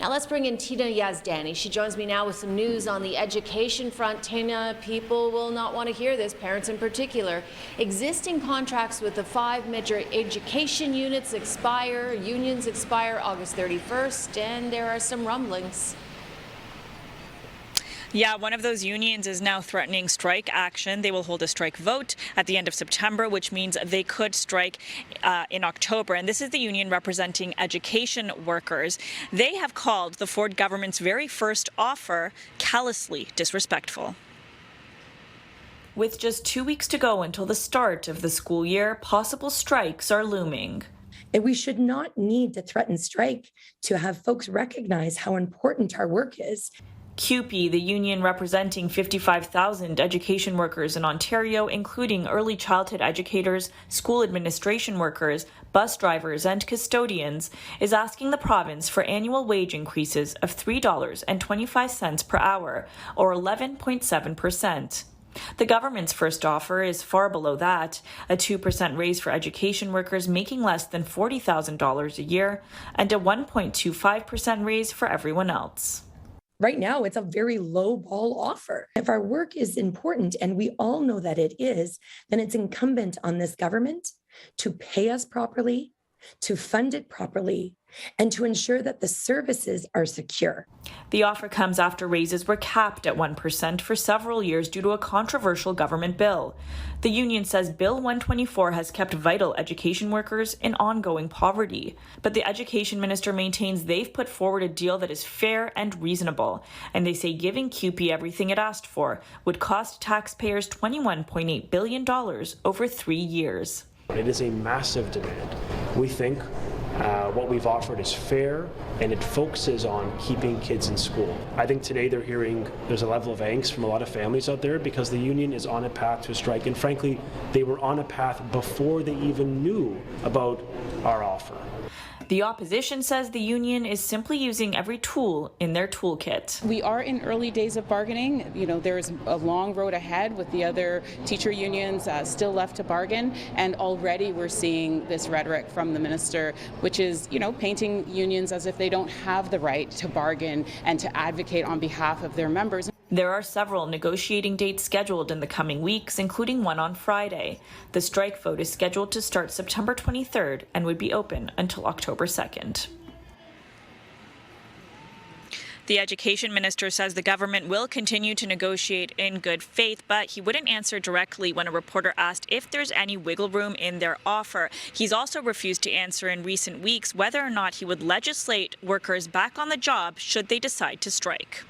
Now let's bring in Tina Yazdani. She joins me now with some news on the education front. Tina, people will not want to hear this, parents in particular. Existing contracts with the 5 major education unions expire August 31st, and there are some rumblings. Yeah, one of those unions is now threatening strike action. They will hold a strike vote at the end of September, which means they could strike in October. And this is the union representing education workers. They have called the Ford government's very first offer callously disrespectful. With just 2 weeks to go until the start of the school year, possible strikes are looming. We should not need to threaten strike to have folks recognize how important our work is. CUPE, the union representing 55,000 education workers in Ontario, including early childhood educators, school administration workers, bus drivers, and custodians, is asking the province for annual wage increases of $3.25 per hour, or 11.7%. The government's first offer is far below that, a 2% raise for education workers making less than $40,000 a year, and a 1.25% raise for everyone else. Right now, it's a very low ball offer. If our work is important, and we all know that it is, then it's incumbent on this government to pay us properly, to fund it properly, and to ensure that the services are secure. The offer comes after raises were capped at 1% for several years due to a controversial government bill. The union says Bill 124 has kept vital education workers in ongoing poverty, but the education minister maintains they've put forward a deal that is fair and reasonable, and they say giving CUPE everything it asked for would cost taxpayers $21.8 billion over 3 years. It is a massive demand. We think what we've offered is fair, and it focuses on keeping kids in school. I think today they're hearing there's a level of angst from a lot of families out there because the union is on a path to a strike, and frankly, they were on a path before they even knew about our offer. The opposition says the union is simply using every tool in their toolkit. We are in early days of bargaining. There's a long road ahead with the other teacher unions still left to bargain, and already we're seeing this rhetoric from the minister, which is, painting unions as if they don't have the right to bargain and to advocate on behalf of their members. There are several negotiating dates scheduled in the coming weeks, including one on Friday. The strike vote is scheduled to start September 23rd and would be open until October 2nd. The education minister says the government will continue to negotiate in good faith, but he wouldn't answer directly when a reporter asked if there's any wiggle room in their offer. He's also refused to answer in recent weeks whether or not he would legislate workers back on the job should they decide to strike.